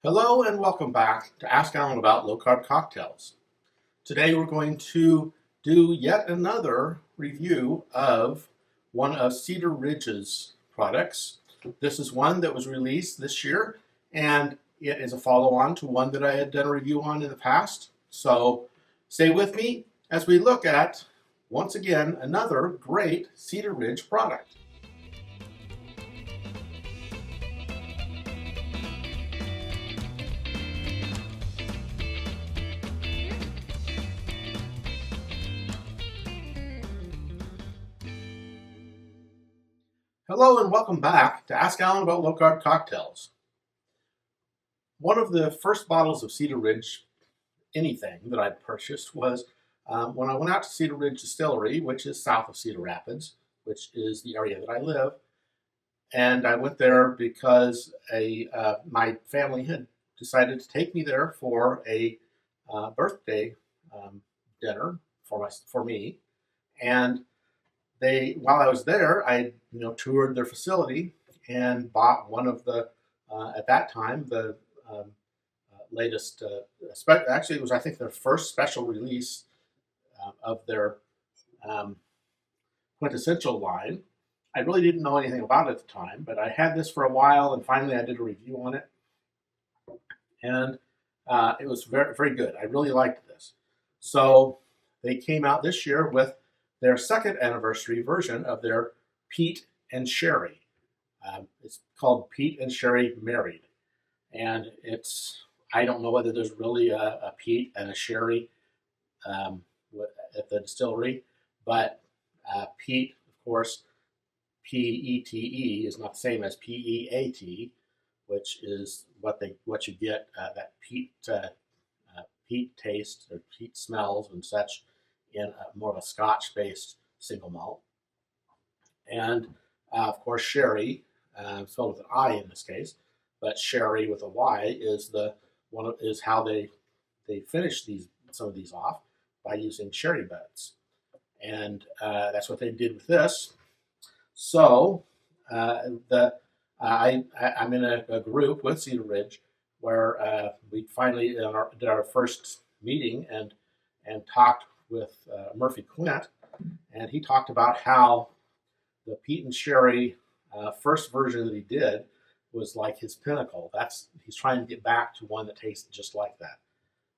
Hello and welcome back to Ask Alan About Low Carb Cocktails. Today we're going to do yet another review of one of Cedar Ridge's products. This is one that was released this year, and it is a follow-on to one that I had done a review on in the past. So stay with me as we look at, once again, another great Cedar Ridge product. Hello and welcome back to Ask Alan About Low Carb Cocktails. One of the first bottles of Cedar Ridge anything that I purchased was when I went out to Cedar Ridge Distillery, which is south of Cedar Rapids, which is the area that I live. And I went there because my family had decided to take me there for a birthday dinner for me. And while I was there, I toured their facility and bought one of the at that time the latest. Actually, it was, I think, their first special release of their QuintEssential line. I really didn't know anything about it at the time, but I had this for a while, and finally I did a review on it, and it was very, very good. I really liked this. So they came out this year with their second anniversary version of their Pete and Sherri. It's called Pete and Sherri Married. And I don't know whether there's really a Pete and a Sherri at the distillery, but Pete, of course, P-E-T-E is not the same as P-E-A-T, which is what you get, that peat taste or peat smells and such in more of a Scotch-based single malt. And of course, Sherri, spelled with an I in this case, but Sherri with a Y is how they finish some of these off by using sherry butts, and that's what they did with this. So I'm in a group with Cedar Ridge where we finally did our first meeting and talked with Murphy Quint, and he talked about how the Pete and Sherri first version that he did was like his pinnacle. He's trying to get back to one that tastes just like that.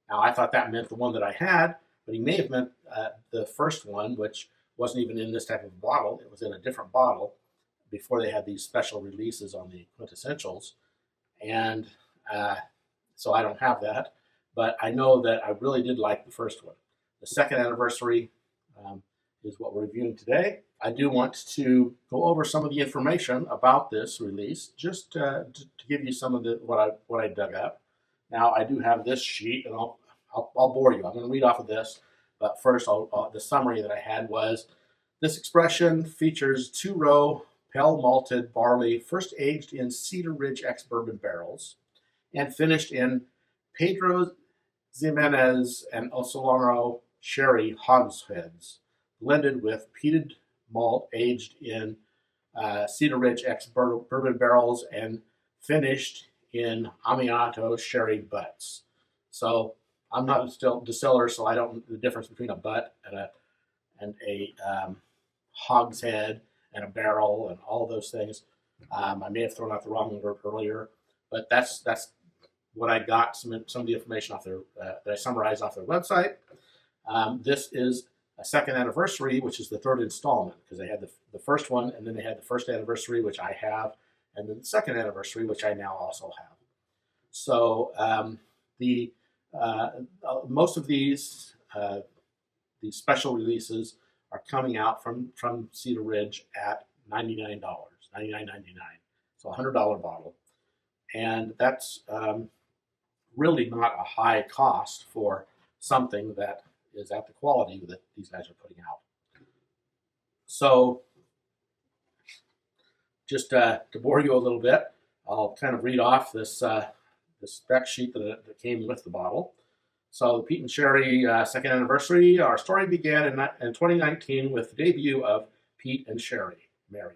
Now, I thought that meant the one that I had, but he may have meant the first one, which wasn't even in this type of bottle. It was in a different bottle before they had these special releases on the QuintEssentials. And so I don't have that, but I know that I really did like the first one. The second anniversary is what we're reviewing today. I do want to go over some of the information about this release, just to give you some of what I dug up. Now, I do have this sheet, and I'll bore you. I'm going to read off of this, but first, the summary that I had was, this expression features 2-row Pale Malted Barley, first aged in Cedar Ridge ex-bourbon barrels, and finished in Pedro, Ximénez, and Oloroso Sherry Hogsheads, blended with Peated Malt aged in Cedar Ridge ex-bourbon barrels and finished in Amontillado Sherry Butts. So I'm not a distiller, so I don't know the difference between a butt and a hogshead and a barrel and all those things. I may have thrown out the wrong word earlier, but that's what I got, some of the information off that I summarized off their website. This is a second anniversary, which is the third installment, because they had the first one, and then they had the first anniversary, which I have, and then the second anniversary, which I now also have. So most of these special releases are coming out from Cedar Ridge at $99, $99.99, so a $100 bottle, and that's really not a high cost for something that is at the quality that these guys are putting out. So just to bore you a little bit, I'll kind of read off this spec sheet that came with the bottle. So the Pete and Sherri second anniversary, our story began in 2019 with the debut of Pete and Sherri Married,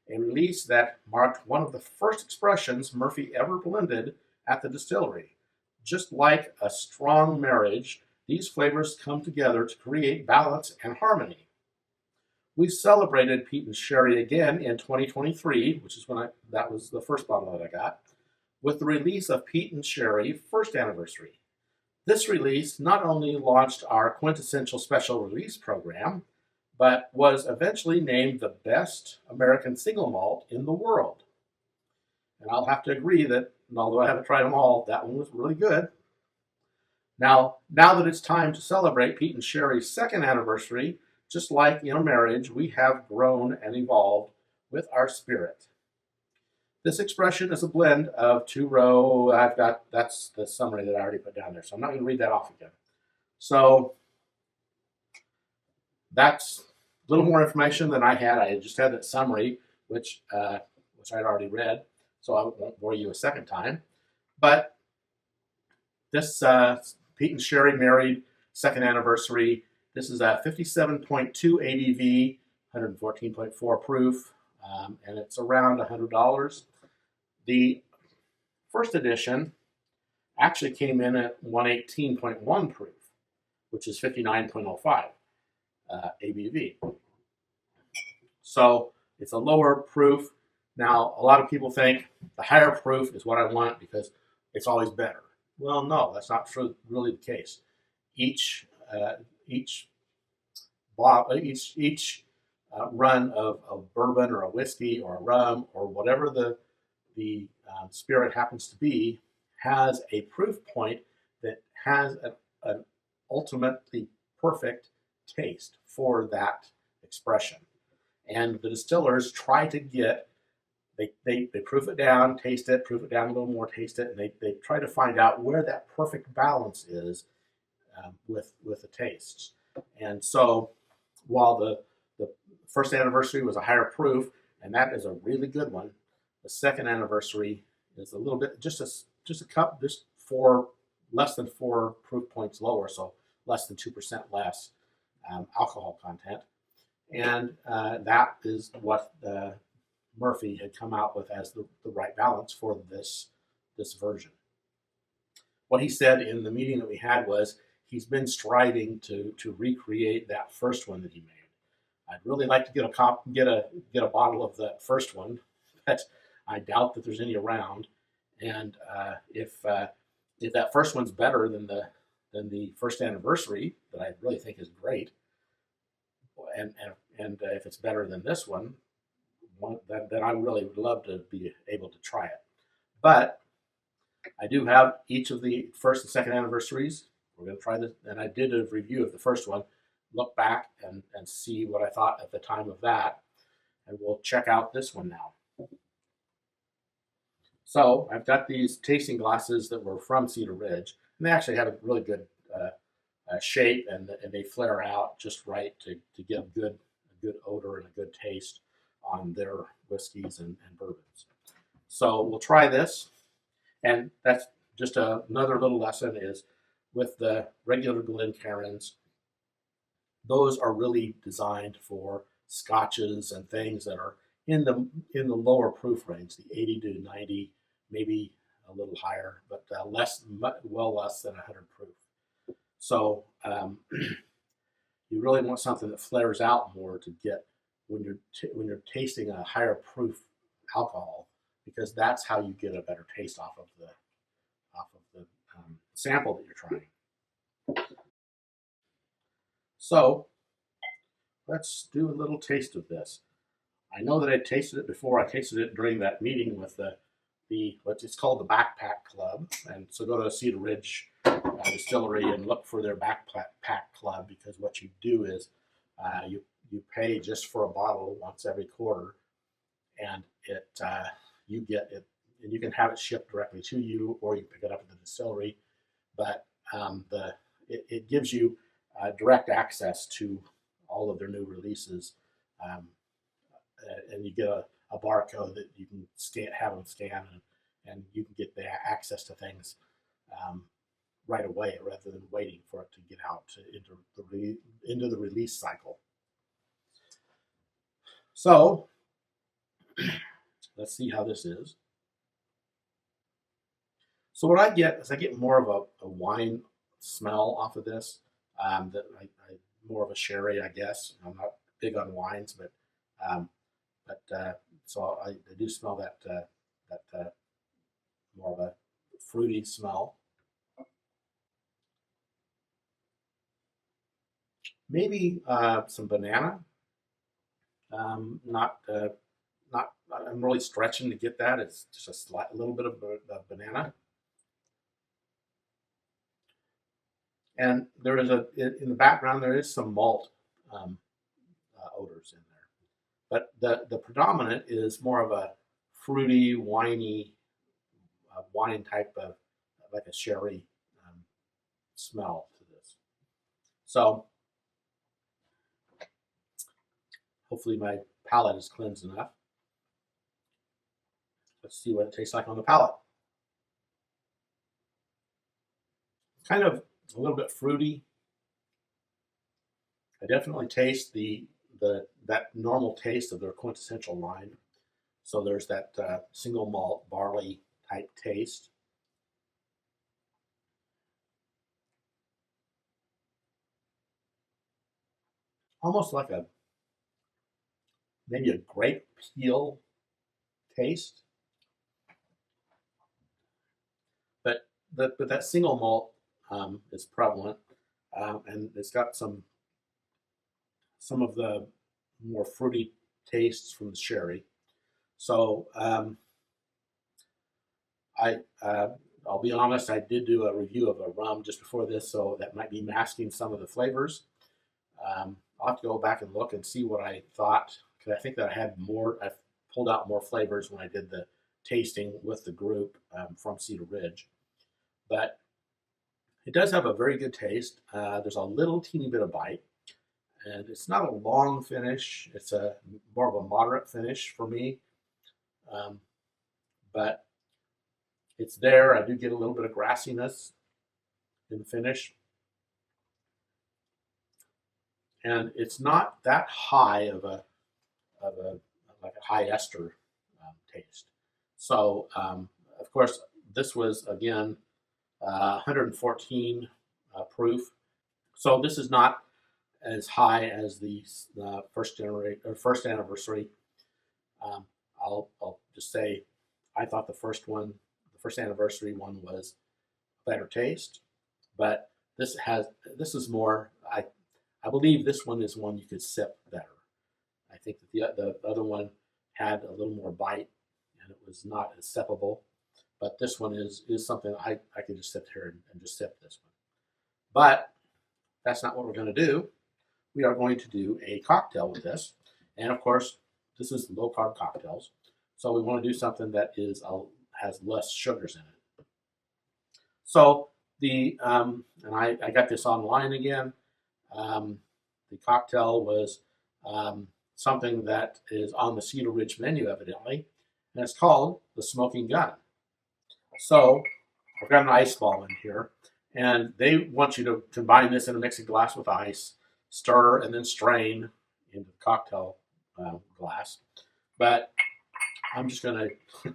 a release that marked one of the first expressions Murphy ever blended at the distillery. Just like a strong marriage, these flavors come together to create balance and harmony. We celebrated Pete and Sherri again in 2023, which is when that was the first bottle that I got, with the release of Pete and Sherri first anniversary. This release not only launched our Quintessential Special Release program, but was eventually named the best American single malt in the world. And I'll have to agree that, although I haven't tried them all, that one was really good. Now that it's time to celebrate Pete and Sherri's second anniversary, just like in a marriage, we have grown and evolved with our spirit. This expression is a blend of two-row. That's the summary that I already put down there, so I'm not going to read that off again. So that's a little more information than I had. I just had that summary, which I'd already read, so I won't bore you a second time. But this Pete and Sherri Married second anniversary. This is a 57.2 ABV, 114.4 proof, and it's around $100. The first edition actually came in at 118.1 proof, which is 59.05 ABV. So it's a lower proof. Now, a lot of people think the higher proof is what I want because it's always better. Well, no, that's not really the case. Each run of bourbon or a whiskey or a rum or whatever the spirit happens to be has a proof point that has an ultimately perfect taste for that expression. And the distillers try to get, they proof it down, taste it, proof it down a little more, taste it, and they try to find out where that perfect balance is with the tastes. And so while the first anniversary was a higher proof, and that is a really good one, the second anniversary is a little bit, just less than 4 proof points lower, so less than 2% less alcohol content. And that is what Murphy had come out with as the right balance for this version. What he said in the meeting that we had was he's been striving to recreate that first one that he made. I'd really like to get a bottle of that first one, but I doubt that there's any around. And if that first one's better than the first anniversary, that I really think is great, and if it's better than this one, then I really would love to be able to try it. But I do have each of the first and second anniversaries. We're going to try this, and I did a review of the first one. Look back and see what I thought at the time of that, and we'll check out this one now. So I've got these tasting glasses that were from Cedar Ridge, and they actually have a really good shape, and they flare out just right to get a good odor and a good taste on their whiskeys and bourbons. So we'll try this, and that's just another little lesson is with the regular Glencairns, those are really designed for scotches and things that are in the lower proof range, the 80 to 90, maybe a little higher, but well less than 100 proof. So you really want something that flares out more to get when you're tasting a higher proof alcohol, because that's how you get a better taste off of the sample that you're trying. So let's do a little taste of this. I know that I tasted it before. I tasted it during that meeting with the what's called the Backpack Club, and so go to Cedar Ridge Distillery and look for their Backpack Club, because what you do is you pay just for a bottle once every quarter, and you get it, and you can have it shipped directly to you, or you pick it up at the distillery. But it gives you direct access to all of their new releases, and you get a barcode that you can have them scan, and you can get the access to things right away rather than waiting for it to get out into the release cycle. So let's see how this is. So what I get is I get more of a wine smell off of this. That more of a sherry, I guess. I'm not big on wines, um, so I do smell that more of a fruity smell. Maybe some banana. Not not. I'm really stretching to get that. It's just a little bit of banana. And there is in the background there is some malt um, odors in there, but the predominant is more of a fruity, winey, wine type of like a sherry um, smell to this. So hopefully my palate is cleansed enough. Let's see what it tastes like on the palate. Kind of a little bit fruity. I definitely taste that normal taste of their quintessential line. So there's that single malt barley type taste. Almost like maybe a grape peel taste. But that single malt is prevalent, and it's got some of the more fruity tastes from the sherry. So I'll be honest, I did do a review of a rum just before this, so that might be masking some of the flavors. I'll have to go back and look and see what I thought, because I think that I pulled out more flavors when I did the tasting with the group from Cedar Ridge. But it does have a very good taste. There's a little teeny bit of bite, and it's not a long finish. It's more of a moderate finish for me, but it's there. I do get a little bit of grassiness in the finish, and it's not that high of a like a high ester taste. So of course this was again 114 proof. So this is not as high as the first anniversary. I'll just say I thought the first anniversary one was better taste, but this is more. I believe this one is one you could sip better. I think that the other one had a little more bite and it was not as sippable. But this one is something I could just sit here and just sip this one. But that's not what we're going to do. We are going to do a cocktail with this. And of course, this is low carb cocktails. So we want to do something that has less sugars in it. So and I got this online again. The cocktail was something that is on the Cedar Ridge menu, evidently, and it's called the Smoking Gun. So I've got an ice ball in here, and they want you to combine this in a mixing glass with ice, stir, and then strain into the cocktail glass. But I'm just going to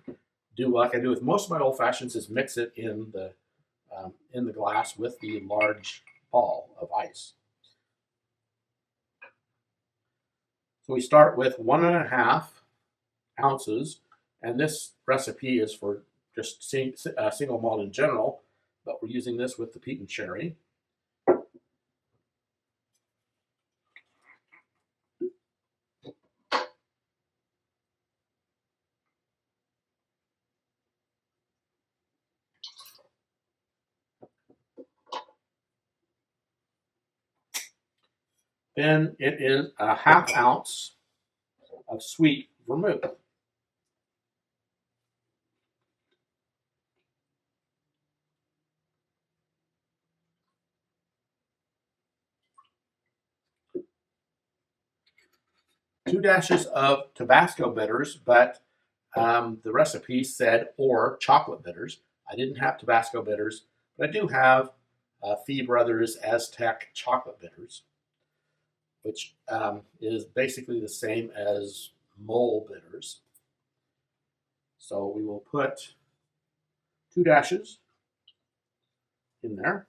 do like I do with most of my old fashions: is mix it in the glass with the large ball of ice. So we start with 1.5 ounces, and this recipe is for just single malt in general, but we're using this with the Pete & Sherri. Then it is a 1/2 ounce of sweet vermouth. Two dashes of Tabasco bitters, but the recipe said or chocolate bitters. I didn't have Tabasco bitters, but I do have Fee Brothers Aztec chocolate bitters, which is basically the same as mole bitters. So we will put 2 dashes in there.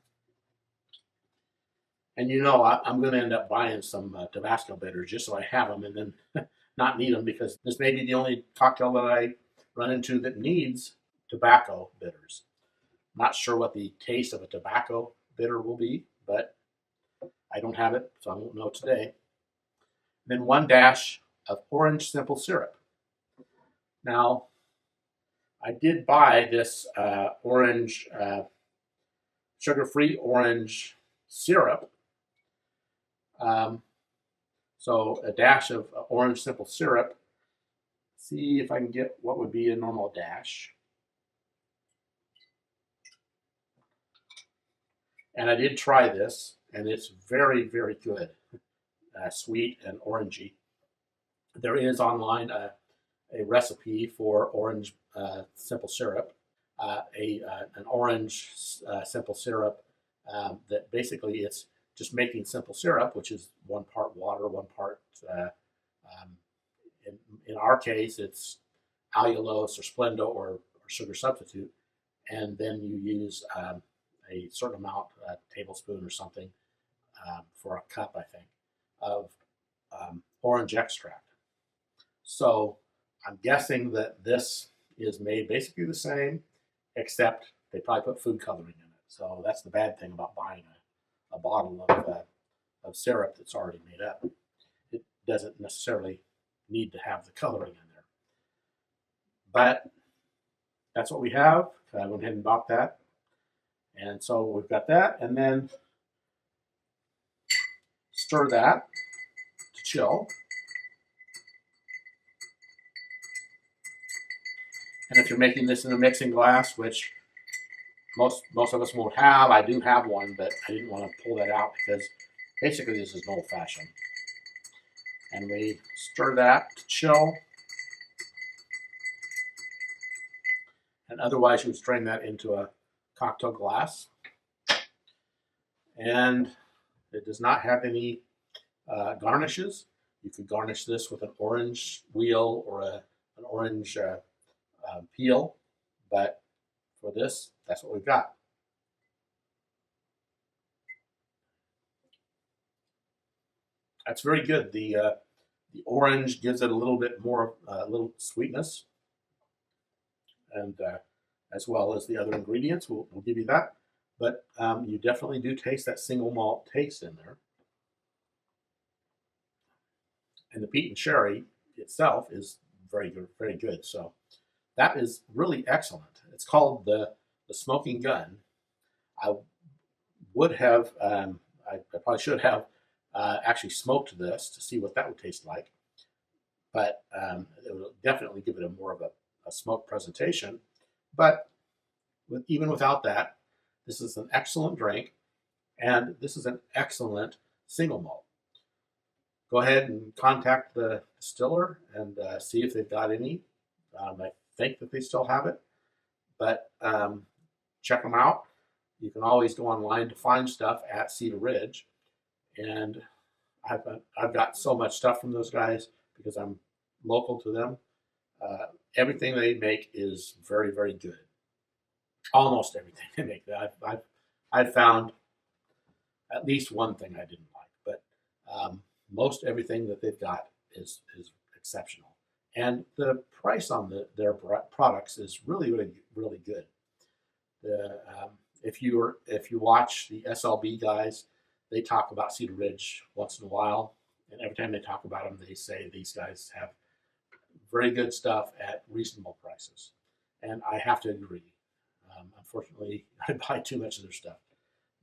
And you know, I'm going to end up buying some Tabasco bitters just so I have them and then not need them, because this may be the only cocktail that I run into that needs tobacco bitters. Not sure what the taste of a tobacco bitter will be, but I don't have it, so I won't know today. Then 1 dash of orange simple syrup. Now, I did buy this orange, sugar-free orange syrup. So a dash of orange simple syrup. See if I can get what would be a normal dash. And I did try this, and it's very, very good. Sweet and orangey. There is online a recipe for orange simple syrup, an orange simple syrup that basically it's just making simple syrup, which is 1 part water, 1 part, in our case, it's allulose or Splenda or sugar substitute. And then you use a certain amount, a tablespoon or something, for a cup, I think, of orange extract. So I'm guessing that this is made basically the same, except they probably put food coloring in it. So that's the bad thing about buying a bottle of syrup that's already made up. It doesn't necessarily need to have the coloring in there. But that's what we have. I went ahead and bought that. And so we've got that, and then stir that to chill. And if you're making this in a mixing glass, which most of us won't have, I do have one, but I didn't want to pull that out because basically this is an old fashioned. And we stir that to chill. And otherwise you would strain that into a cocktail glass. And it does not have any garnishes. You could garnish this with an orange wheel or an orange peel, but for this, that's what we've got. That's very good. The orange gives it a little bit more, a little sweetness, and as well as the other ingredients, we'll give you that. But you definitely do taste that single malt taste in there. And the Pete and Sherri itself is very good, very good. So that is really excellent. It's called the Smoking Gun. I would have, I probably should have actually smoked this to see what that would taste like. But it will definitely give it a more of a smoked presentation. But even without that, this is an excellent drink, and this is an excellent single malt. Go ahead and contact the distiller and see if they've got any. I think that they still have it, but check them out. You can always go online to find stuff at Cedar Ridge, and I've got so much stuff from those guys because I'm local to them. Everything they make is very, very good. Almost everything they make. I've found at least one thing I didn't like, but most everything that they've got is exceptional. And the price on their products is really, really, really good. If you watch the SLB guys, they talk about Cedar Ridge once in a while, and every time they talk about them, they say these guys have very good stuff at reasonable prices, and I have to agree. Unfortunately, I buy too much of their stuff,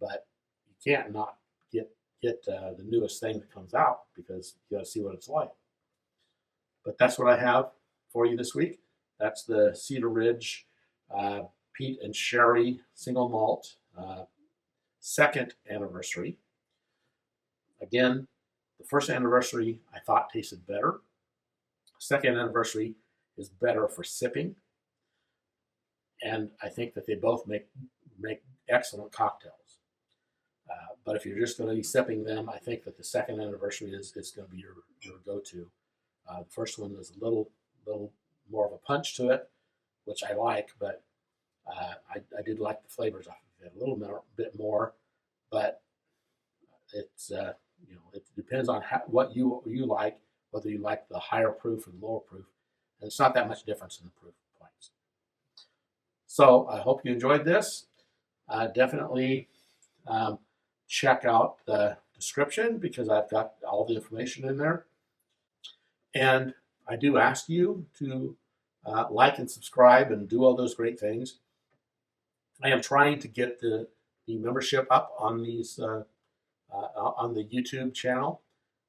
but you can't not get the newest thing that comes out because you got to see what it's like. But that's what I have for you this week. That's the Cedar Ridge Pete and Sherri Single Malt 2nd anniversary. Again, the 1st anniversary I thought tasted better. 2nd anniversary is better for sipping. And I think that they both make excellent cocktails. But if you're just going to be sipping them, I think that the 2nd anniversary is going to be your go-to. The first one is a little more of a punch to it, which I like, but I did like the flavors off of it a little bit more, but it's it depends on what you like, whether you like the higher proof or the lower proof, and it's not that much difference in the proof points. So I hope you enjoyed this. Definitely check out the description because I've got all the information in there. And I do ask you to like and subscribe and do all those great things. I am trying to get the membership up on these on the YouTube channel.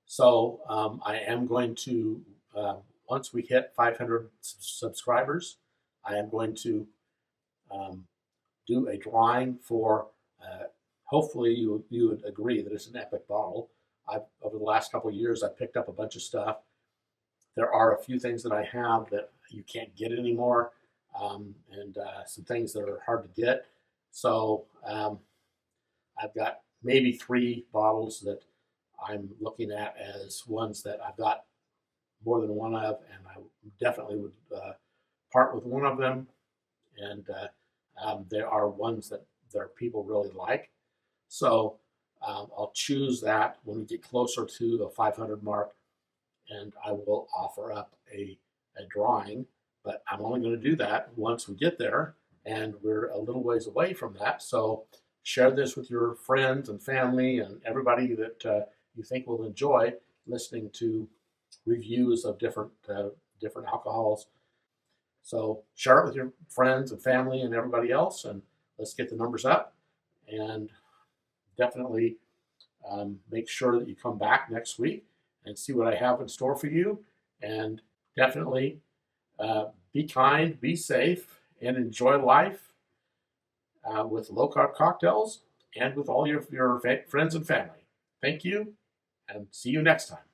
So I am going to, once we hit 500 subscribers, I am going to do a drawing for, hopefully you would agree that it's an epic bottle. Over the last couple of years, I've picked up a bunch of stuff. There are a few things that I have that you can't get anymore, and some things that are hard to get. So I've got maybe 3 bottles that I'm looking at as ones that I've got more than one of, and I definitely would part with one of them. And there are ones that people really like. So I'll choose that when we get closer to the 500 mark, and I will offer up a drawing. But I'm only going to do that once we get there, and we're a little ways away from that. So share this with your friends and family and everybody that you think will enjoy listening to reviews of different alcohols. So share it with your friends and family and everybody else, and let's get the numbers up. And definitely make sure that you come back next week and see what I have in store for you. And definitely be kind, be safe, and enjoy life with low-carb cocktails and with all your friends and family. Thank you, and see you next time.